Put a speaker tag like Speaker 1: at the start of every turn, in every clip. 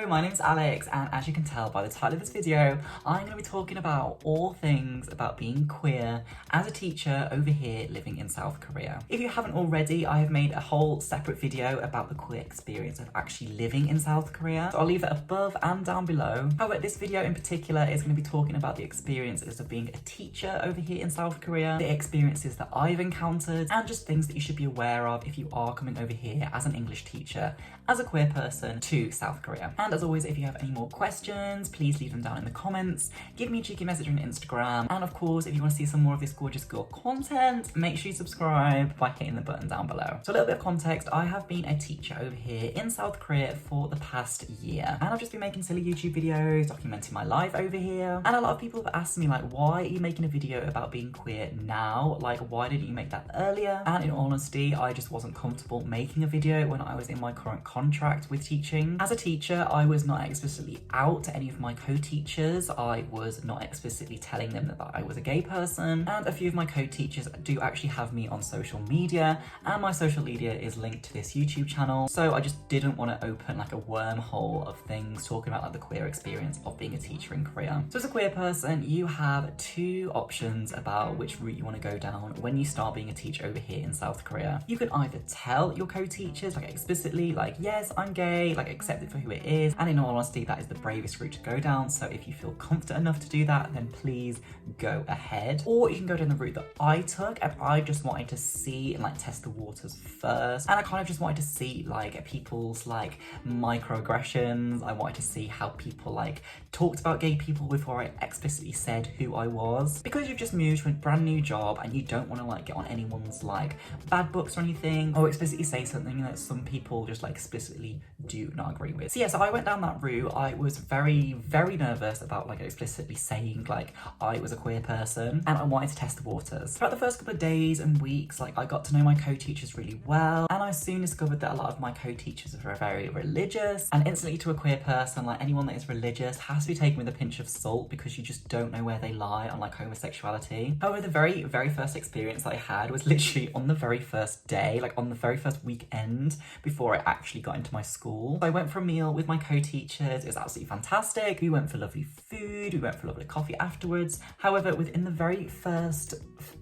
Speaker 1: my name's Alex, and as you can tell by the title of this video, I'm going to be talking about all things about being queer as a teacher over here living in South Korea. If you haven't already, I have made a whole separate video about the queer experience of actually living in South Korea, so I'll leave that above and down below. However, this video in particular is going to be talking about the experiences of being a teacher over here in South Korea, the experiences that I've encountered, and just things that you should be aware of if you are coming over here as an English teacher, as a queer person to South Korea. And as always, if you have any more questions, please leave them down in the comments, give me a cheeky message on Instagram, and of course, if you want to see some more of this gorgeous girl content, make sure you subscribe by hitting the button down below. So a little bit of context, I have been a teacher over here in South Korea for the past year, and I've just been making silly YouTube videos, documenting my life over here, and a lot of people have asked me, like, why are you making a video about being queer now? Like, why didn't you make that earlier? And in all honesty, I just wasn't comfortable making a video when I was in my current contract with teaching. As a teacher, I was not explicitly out to any of my co-teachers. I was not explicitly telling them that I was a gay person, and a few of my co-teachers do actually have me on social media, and my social media is linked to this YouTube channel, so I just didn't want to open like a wormhole of things talking about like the queer experience of being a teacher in Korea. So as a queer person, you have two options about which route you want to go down when you start being a teacher over here in South Korea. You can either tell your co-teachers like explicitly, like, yes, I'm gay, like accept it for who it is, and in all honesty, that is the bravest route to go down. So if you feel confident enough to do that, then please go ahead. Or you can go down the route that I took, and I just wanted to see and like test the waters first, and I kind of just wanted to see like people's like microaggressions. I wanted to see how people like talked about gay people before I explicitly said who I was, because you've just moved to a brand new job and you don't want to like get on anyone's like bad books or anything, or explicitly say something that some people just like explicitly do not agree with. So yeah, so I went down that route. I was very nervous about like explicitly saying like I was a queer person, and I wanted to test the waters. Throughout the first couple of days and weeks, like I got to know my co-teachers really well, and I soon discovered that a lot of my co-teachers are very religious, and instantly to a queer person, like anyone that is religious has to be taken with a pinch of salt, because you just don't know where they lie on like homosexuality. However, the very first experience that I had was literally on the very first day, like on the very first weekend before I actually got into my school. So I went for a meal with my co-teachers. It was absolutely fantastic. We went for lovely food, we went for lovely coffee afterwards. However, within the very first,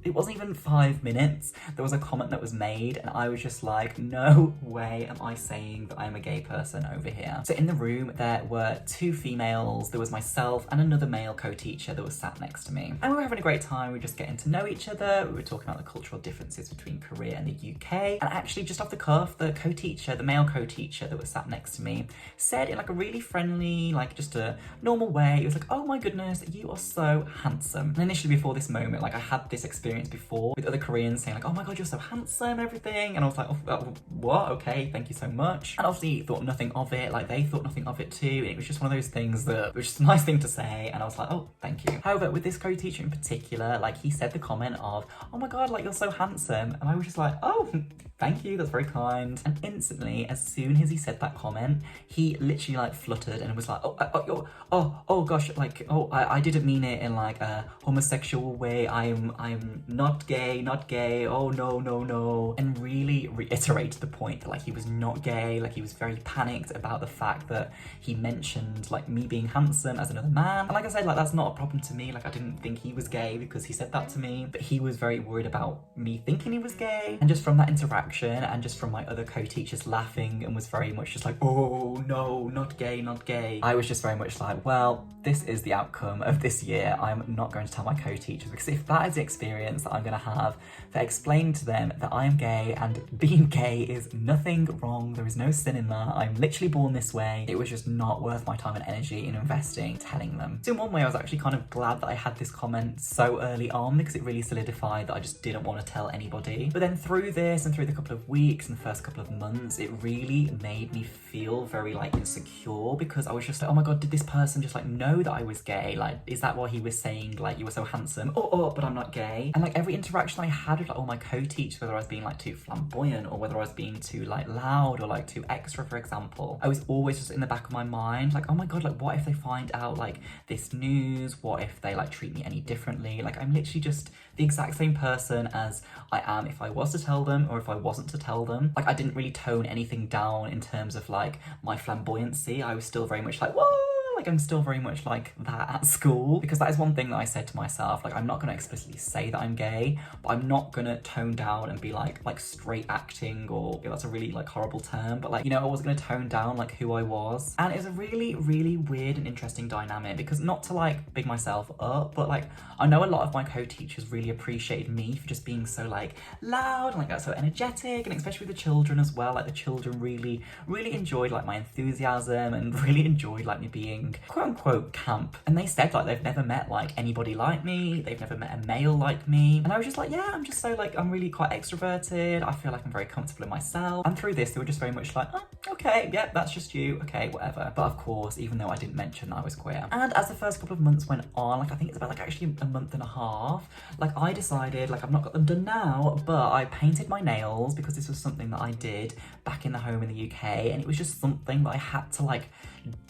Speaker 1: it wasn't even 5 minutes, there was a comment that was made, and I was just like, no way am I saying that I'm a gay person over here. So in the room, there were two females, there was myself and another male co-teacher that was sat next to me. And we were having a great time, we were just getting to know each other, we were talking about the cultural differences between Korea and the UK, and actually just off the cuff, the co-teacher, the male co-teacher that was sat next to me, said in like a really friendly, like just a normal way, it was like, oh my goodness, you are so handsome. And initially before this moment, like I had this experience before with other Koreans saying like, oh my god, you're so handsome and everything, and I was like, oh, what? Okay, thank you so much. And obviously thought nothing of it, like they thought nothing of it too, and it was just one of those things that was just a nice thing to say, and I was like, oh, thank you. However, with this co-teacher in particular, like he said the comment of, oh my god, like you're so handsome, and I was just like, oh, thank you, that's very kind. And instantly, as soon as he said that comment, he literally like fluttered and was like, oh gosh, like, oh, I didn't mean it in like a homosexual way. I'm not gay. Oh no. And really reiterated the point that like he was not gay. Like he was very panicked about the fact that he mentioned like me being handsome as another man. And like I said, like that's not a problem to me. Like I didn't think he was gay because he said that to me, but he was very worried about me thinking he was gay. And just from that interaction, and just from my other co-teachers laughing, and was very much just like, oh no, not gay, I was just very much like, well, this is the outcome of this year. I'm not going to tell my co-teachers, because if that is the experience that I'm going to have for explaining to them that I am gay, and being gay is nothing wrong, there is no sin in that, I'm literally born this way, it was just not worth my time and energy in investing telling them. So in one way, I was actually kind of glad that I had this comment so early on, because it really solidified that I just didn't want to tell anybody. But then through this and through the couple of weeks and the first couple of months, it really made me feel very like insecure, because I was just like, oh my god, did this person just like know that I was gay? Like, is that why he was saying like you were so handsome? Oh, but I'm not gay. And like every interaction I had with like all my co-teachers, whether I was being like too flamboyant or whether I was being too like loud or like too extra, for example, I was always just in the back of my mind like, oh my god, like what if they find out like this news? What if they like treat me any differently? Like I'm literally just the exact same person as I am if I was to tell them or if I wasn't to tell them. Like I didn't really tone anything down in terms of like my flamboyance pregnancy, I was still very much like, whoa, like I'm still very much like that at school, because that is one thing that I said to myself, like I'm not going to explicitly say that I'm gay, but I'm not going to tone down and be like straight acting, or that's a really like horrible term, but like, you know, I was going to tone down like who I was. And it was a really, really weird and interesting dynamic, because not to like big myself up, but like I know a lot of my co-teachers really appreciated me for just being so like loud and like so energetic, and especially with the children as well. Like the children really, really enjoyed like my enthusiasm and really enjoyed like me being quote unquote camp. And they said like they've never met like anybody like me, they've never met a male like me. And I was just like, yeah, I'm just so like, I'm really quite extroverted, I feel like I'm very comfortable in myself. And through this they were just very much like, oh, okay, yeah, that's just you, okay, whatever. But of course, even though I didn't mention that I was queer. And as the first couple of months went on, like I think it's about like actually a month and a half, like I decided, like I've not got them done now, but I painted my nails because this was something that I did back in the home in the UK, and it was just something that I had to like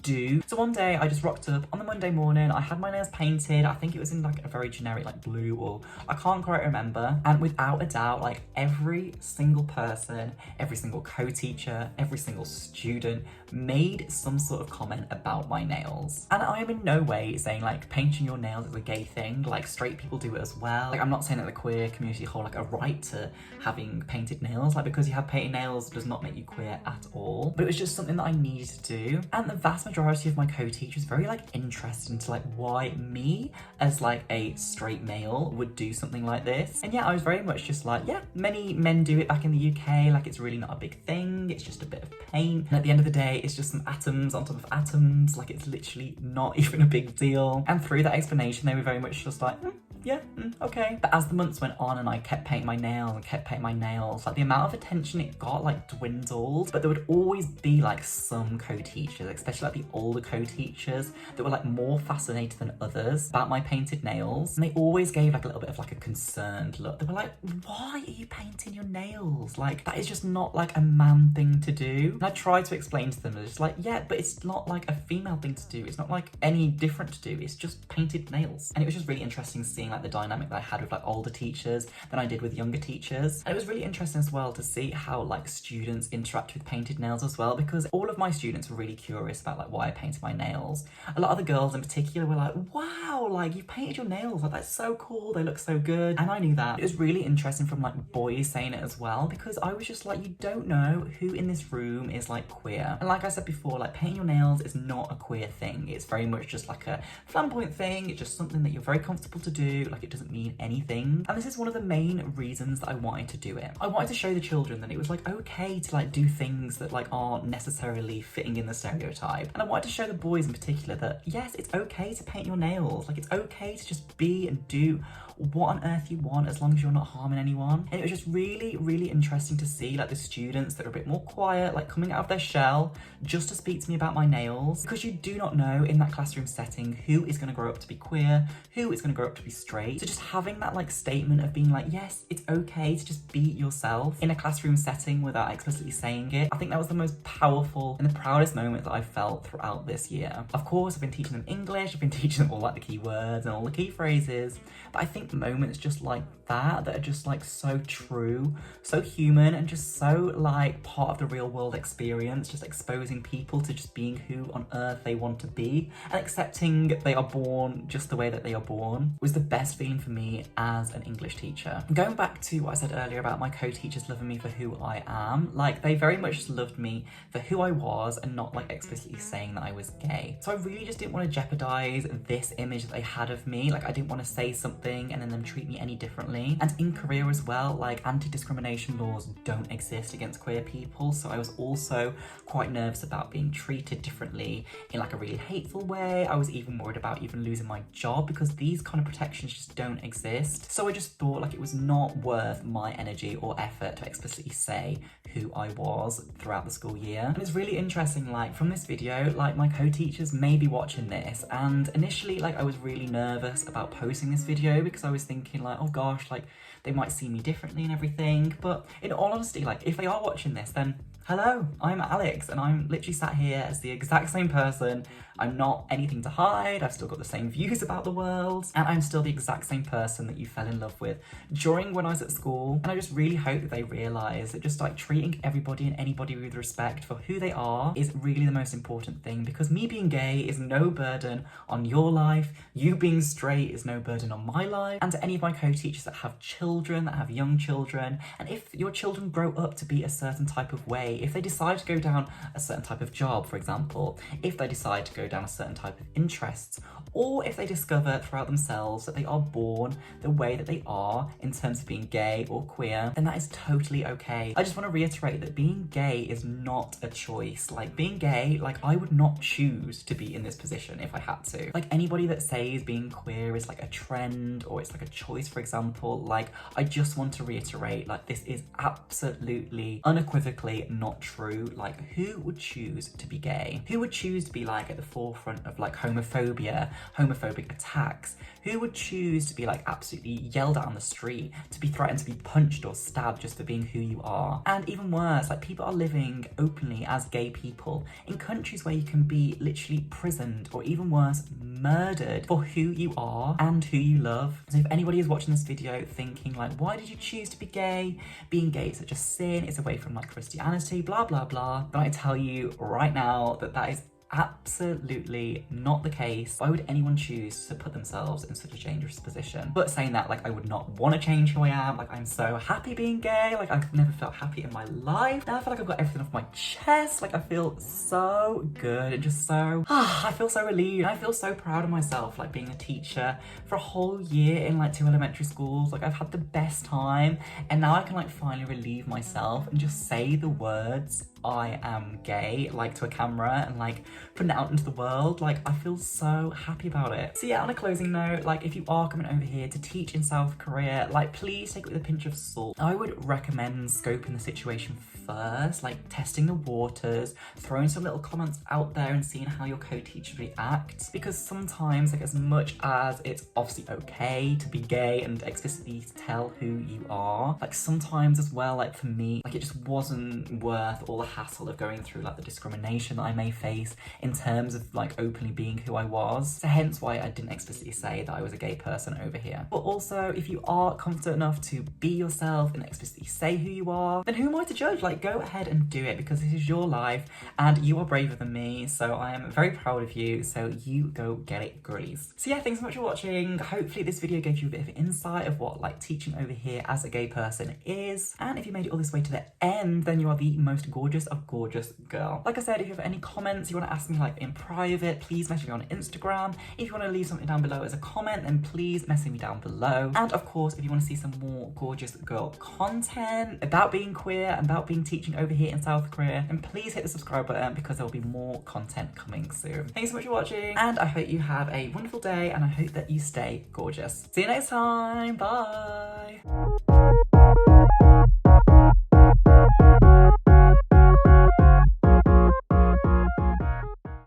Speaker 1: do. So one day I just rocked up on the Monday morning, I had my nails painted, I think it was in like a very generic like blue, or I can't quite remember, and without a doubt like every single person, every single co-teacher, every single student made some sort of comment about my nails. And I am in no way saying like painting your nails is a gay thing, like straight people do it as well. Like I'm not saying that the queer community hold like a right to having painted nails, like because you have painted nails does not make you queer at all, but it was just something that I needed to do. And the vast majority of my co-teachers very like interested into like why me as like a straight male would do something like this. And yeah, I was very much just like, yeah, many men do it back in the UK, like it's really not a big thing, it's just a bit of paint, and at the end of the day it's just some atoms on top of atoms, like it's literally not even a big deal. And through that explanation they were very much just like, yeah, okay. But as the months went on and I kept painting my nails, like the amount of attention it got like dwindled, but there would always be like some co-teachers, especially like the older co-teachers, that were like more fascinated than others about my painted nails. And they always gave like a little bit of like a concerned look. They were like, why are you painting your nails? Like that is just not like a man thing to do. And I tried to explain to them, they're just like, yeah, but it's not like a female thing to do. It's not like any different to do. It's just painted nails. And it was just really interesting seeing like the dynamic that I had with like older teachers than I did with younger teachers. And it was really interesting as well to see how like students interact with painted nails as well, because all of my students were really curious about like why I painted my nails. A lot of the girls in particular were like, wow, like you've painted your nails, like that's so cool, they look so good. And I knew that. It was really interesting from like boys saying it as well, because I was just like, you don't know who in this room is like queer. And like I said before, like painting your nails is not a queer thing. It's very much just like a flamboyant thing. It's just something that you're very comfortable to do. Like it doesn't mean anything. And this is one of the main reasons that I wanted to do it. I wanted to show the children that it was like okay to like do things that like aren't necessarily fitting in the stereotype. And I wanted to show the boys in particular that yes, it's okay to paint your nails. Like it's okay to just be and do what on earth you want as long as you're not harming anyone. And it was just really, really interesting to see like the students that are a bit more quiet, like coming out of their shell just to speak to me about my nails, because you do not know in that classroom setting who is going to grow up to be queer, who is going to grow up to be straight. So just having that like statement of being like, yes, it's okay to just be yourself in a classroom setting without explicitly saying it, I think that was the most powerful and the proudest moment that I felt throughout this year. Of course, I've been teaching them English, I've been teaching them all like the key words and all the key phrases, but I think moments just like that are just like so true, so human, and just so like part of the real world experience, just exposing people to just being who on earth they want to be and accepting they are born just the way that they are born, was the best feeling for me as an English teacher. Going back to what I said earlier about my co-teachers loving me for who I am, like they very much just loved me for who I was and not like explicitly saying that I was gay. So I really just didn't want to jeopardize this image that they had of me. Like I didn't want to say something and then them treat me any differently. And in Korea as well, like anti-discrimination laws don't exist against queer people, so I was also quite nervous about being treated differently in like a really hateful way. I was even worried about even losing my job because these kind of protections just don't exist. So I just thought like it was not worth my energy or effort to explicitly say who I was throughout the school year. And it's really interesting, like from this video, like my co-teachers may be watching this, and initially like I was really nervous about posting this video because I was thinking like, oh gosh, like they might see me differently and everything. But in all honesty, like if they are watching this, then Hello, I'm Alex, and I'm literally sat here as the exact same person. I'm not anything to hide, I've still got the same views about the world, and I'm still the exact same person that you fell in love with during when I was at school. And I just really hope that they realise that just like treating everybody and anybody with respect for who they are is really the most important thing, because me being gay is no burden on your life, you being straight is no burden on my life, and to any of my co-teachers that have children, that have young children, and if your children grow up to be a certain type of way, if they decide to go down a certain type of job, for example, if they decide to go down a certain type of interests, or if they discover throughout themselves that they are born the way that they are in terms of being gay or queer, then that is totally okay. I just want to reiterate that being gay is not a choice. Like, being gay, like, I would not choose to be in this position if I had to. Like, anybody that says being queer is like a trend or it's like a choice, for example, like, I just want to reiterate, like, this is absolutely unequivocally not true. Like, who would choose to be gay? Who would choose to be like at the forefront of like homophobia, homophobic attacks? Who would choose to be like absolutely yelled at on the street, to be threatened to be punched or stabbed just for being who you are? And even worse, like, people are living openly as gay people in countries where you can be literally prisoned or even worse, murdered for who you are and who you love. So if anybody is watching this video thinking like, why did you choose to be gay? Being gay is such a sin, it's away from like Christianity, blah blah blah, then I tell you right now that that is absolutely not the case. Why would anyone choose to put themselves in such a dangerous position? But saying that, like, I would not want to change who I am. Like, I'm so happy being gay. Like, I've never felt happy in my life. Now I feel like I've got everything off my chest. Like, I feel so good and just so I feel so relieved. I feel so proud of myself, like, being a teacher for a whole year in like 2 elementary schools. Like, I've had the best time, and now I can like finally relieve myself and just say the words I am gay, like, to a camera and like putting it out into the world. Like, I feel so happy about it. So yeah, on a closing note, like, if you are coming over here to teach in South Korea, like, please take it with a pinch of salt. I would recommend scoping the situation first, like testing the waters, throwing some little comments out there and seeing how your co-teacher reacts, because sometimes, like, as much as it's obviously okay to be gay and explicitly tell who you are, like, sometimes as well, like, for me, like, it just wasn't worth all the hassle of going through like the discrimination that I may face in terms of like openly being who I was. So hence why I didn't explicitly say that I was a gay person over here. But also, if you are confident enough to be yourself and explicitly say who you are, then who am I to judge? Like, go ahead and do it, because this is your life and you are braver than me, so I am very proud of you. So you go get it, girlies. So yeah, thanks so much for watching. Hopefully this video gave you a bit of insight of what like teaching over here as a gay person is, and if you made it all this way to the end, then you are the most gorgeous of gorgeous girl. Like I said, if you have any comments you want to ask me like in private, please message me on Instagram. If you want to leave something down below as a comment, then please message me down below. And of course, if you want to see some more gorgeous girl content about being queer and about being teaching over here in South Korea, then please hit the subscribe button, because there will be more content coming soon. Thanks so much for watching, and I hope you have a wonderful day, and I hope that you stay gorgeous. See you next time. Bye.